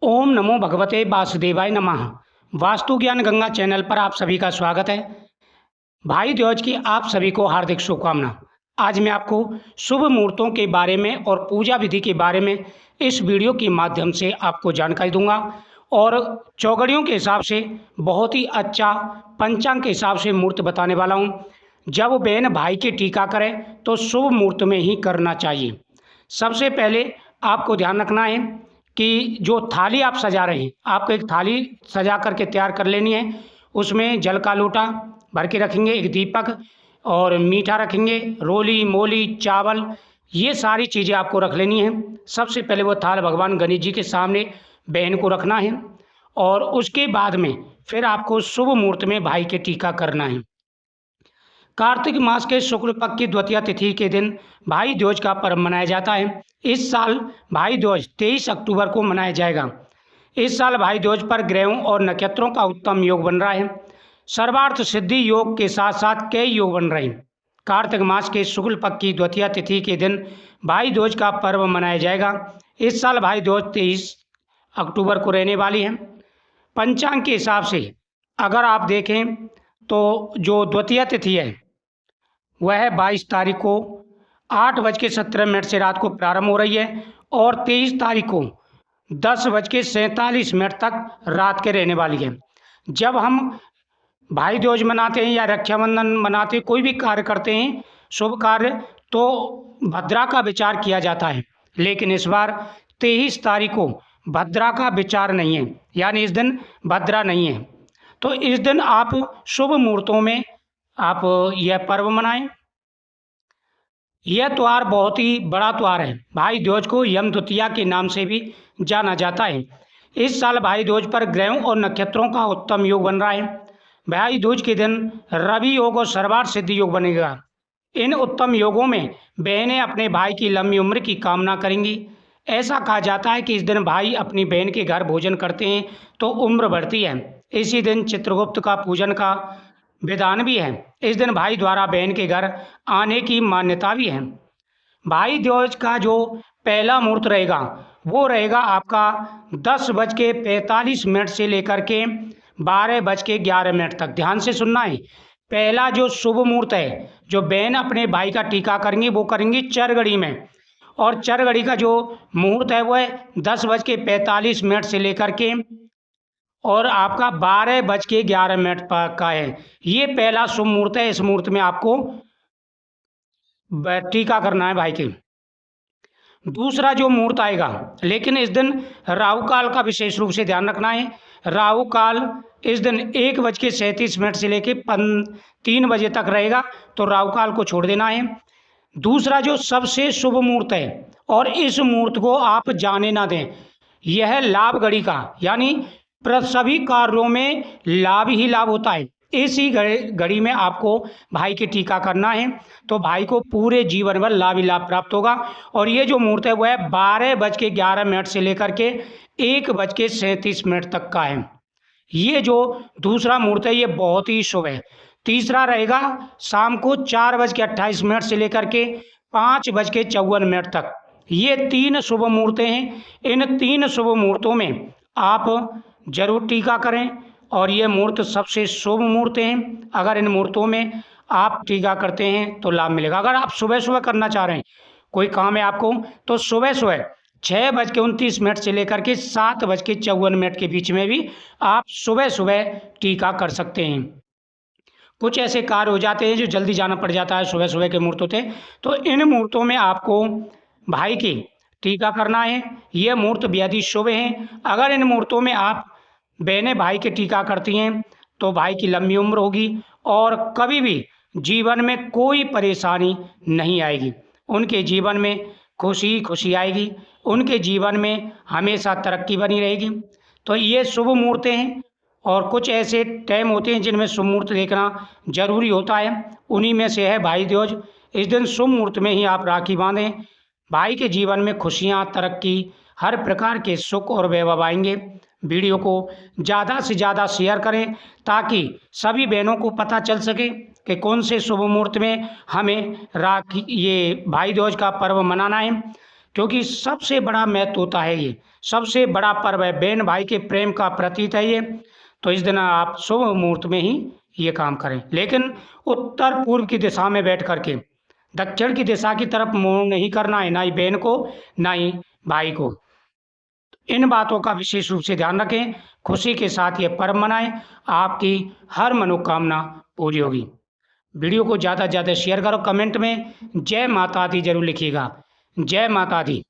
ओम नमो भगवते वासुदेवाय नमः। वास्तु ज्ञान गंगा चैनल पर आप सभी का स्वागत है। भाई दूज की आप सभी को हार्दिक शुभकामना। आज मैं आपको शुभ मुहूर्तों के बारे में और पूजा विधि के बारे में इस वीडियो के माध्यम से आपको जानकारी दूंगा और चौघड़ियों के हिसाब से बहुत ही अच्छा पंचांग के हिसाब से मुहूर्त बताने वाला हूं। जब बहन भाई की टीका करे तो शुभ मुहूर्त में ही करना चाहिए। सबसे पहले आपको ध्यान रखना है कि जो थाली आप सजा रहे हैं, आपको एक थाली सजा करके तैयार कर लेनी है। उसमें जल का लोटा भर के रखेंगे, एक दीपक और मीठा रखेंगे, रोली मोली चावल, ये सारी चीज़ें आपको रख लेनी है। सबसे पहले वो थाल भगवान गणेश जी के सामने बहन को रखना है और उसके बाद में फिर आपको शुभ मुहूर्त में भाई के टीका करना है। कार्तिक मास के शुक्ल पक्ष की द्वितीया तिथि के दिन भाई दूज का पर्व मनाया जाता है। इस साल भाई दूज 23 अक्टूबर को मनाया जाएगा। इस साल भाई दूज पर ग्रहों और नक्षत्रों का उत्तम योग बन रहा है। सर्वार्थ सिद्धि योग के साथ साथ कई योग बन रहे हैं। कार्तिक मास के शुक्ल पक्ष की द्वितीया तिथि के दिन भाई दूज का पर्व मनाया जाएगा। इस साल भाई दूज 23 अक्टूबर को रहने वाली है। पंचांग के हिसाब से अगर आप देखें तो जो द्वितीया तिथि है वह 22 तारीख को 8:17 से रात को प्रारंभ हो रही है और 23 तारीख को 10:47 तक रात के रहने वाली है। जब हम भाई दूज मनाते हैं या रक्षाबंधन मनाते हैं, कोई भी कार्य करते हैं शुभ कार्य, तो भद्रा का विचार किया जाता है। लेकिन इस बार 23 तारीख को भद्रा का विचार नहीं है, यानी इस दिन भद्रा नहीं है। तो इस दिन आप शुभ मुहूर्तों में आप यह पर्व मनाएं। यह त्यौहार बहुत ही बड़ा त्यौहार है। भाई दूज को यम द्वितीया के नाम से भी जाना जाता है। इस साल भाई दूज पर ग्रहों और नक्षत्रों का उत्तम योग बन रहा है। भाई दूज के दिन रवि योग और सर्वार्थ सिद्धि योग बनेगा। इन उत्तम योगों में बहनें अपने भाई की लंबी उम्र की कामना करेंगी। ऐसा कहा जाता है कि इस दिन भाई अपनी बहन के घर भोजन करते हैं तो उम्र बढ़ती है। इसी दिन चित्रगुप्त का पूजन का विधान भी है। इस दिन भाई द्वारा बहन के घर आने की मान्यता भी है। भाई दूज का जो पहला मुहूर्त रहेगा वो रहेगा आपका 10:45 से लेकर के 12:11 तक। ध्यान से सुनना है। पहला जो शुभ मुहूर्त है, जो बहन अपने भाई का टीका करेंगी वो करेंगी चरघड़ी में, और चरघड़ी का जो मुहूर्त है वो है 10:45 से लेकर के और आपका 12:11 का है। ये पहला शुभ मुहूर्त है। इस मुहूर्त में आपको टीका करना है भाई के। दूसरा जो मुहूर्त आएगा, लेकिन इस दिन राहु काल का विशेष रूप से ध्यान रखना है। राहु काल इस दिन 1:37 से लेकर 3 बजे तक रहेगा, तो राहु काल को छोड़ देना है। दूसरा जो सबसे शुभ मुहूर्त है और इस मुहूर्त को आप जाने ना दें, यह है लाभ घड़ी का, यानी सभी कार्यों में लाभ ही लाभ होता है। इसी घड़ी में आपको भाई की टीका करना है, तो भाई को पूरे जीवन भर लाभ ही लाभ प्राप्त होगा। और ये जो मुहूर्त है वह है 12:11 से लेकर के 1:37 तक का है। ये जो दूसरा मुहूर्त है ये बहुत ही शुभ है। तीसरा रहेगा शाम को 4:28 से लेकर के 5:54 तक। ये 3 शुभ मुहूर्त हैं। इन 3 शुभ मुहूर्तों में आप जरूर टीका करें और ये मुहूर्त सबसे शुभ मुहूर्त हैं। अगर इन मुहूर्तों में आप टीका करते हैं तो लाभ मिलेगा। अगर आप सुबह सुबह करना चाह रहे हैं, कोई काम है आपको, तो सुबह सुबह 6:29 से लेकर के 7:54 के बीच में भी आप सुबह सुबह टीका कर सकते हैं। कुछ ऐसे कार्य हो जाते हैं जो जल्दी जाना पड़ जाता है, सुबह सुबह के मुहूर्त होते हैं, तो इन मुहूर्तों में आपको भाई की टीका करना है। ये मुहूर्त बेहद ही शुभ हैं। अगर इन मुहूर्तों में आप बहनें भाई के टीका करती हैं तो भाई की लंबी उम्र होगी और कभी भी जीवन में कोई परेशानी नहीं आएगी। उनके जीवन में खुशी खुशी आएगी। उनके जीवन में हमेशा तरक्की बनी रहेगी। तो ये शुभ मुहूर्त हैं और कुछ ऐसे टाइम होते हैं जिनमें शुभ मुहूर्त देखना जरूरी होता है। उन्हीं में से है भाई दूज। इस दिन शुभ मुहूर्त में ही आप राखी बांधें। भाई के जीवन में खुशियाँ, तरक्की, हर प्रकार के सुख और वैभव आएंगे। वीडियो को ज़्यादा से ज़्यादा शेयर करें ताकि सभी बहनों को पता चल सके कि कौन से शुभ मुहूर्त में हमें राखी ये भाई दूज का पर्व मनाना है। क्योंकि सबसे बड़ा महत्व होता है ये, सबसे बड़ा पर्व है, बहन भाई के प्रेम का प्रतीक है ये। तो इस दिन आप शुभ मुहूर्त में ही ये काम करें, लेकिन उत्तर पूर्व की दिशा में बैठ करके दक्षिण की दिशा की तरफ मुंह नहीं करना है, ना ही बहन को ना ही भाई को। इन बातों का विशेष रूप से ध्यान रखें, खुशी के साथ ये पर्व मनाएं, आपकी हर मनोकामना पूरी होगी। वीडियो को ज़्यादा से ज़्यादा शेयर करो, कमेंट में जय माता दी जरूर लिखिएगा। जय माता दी।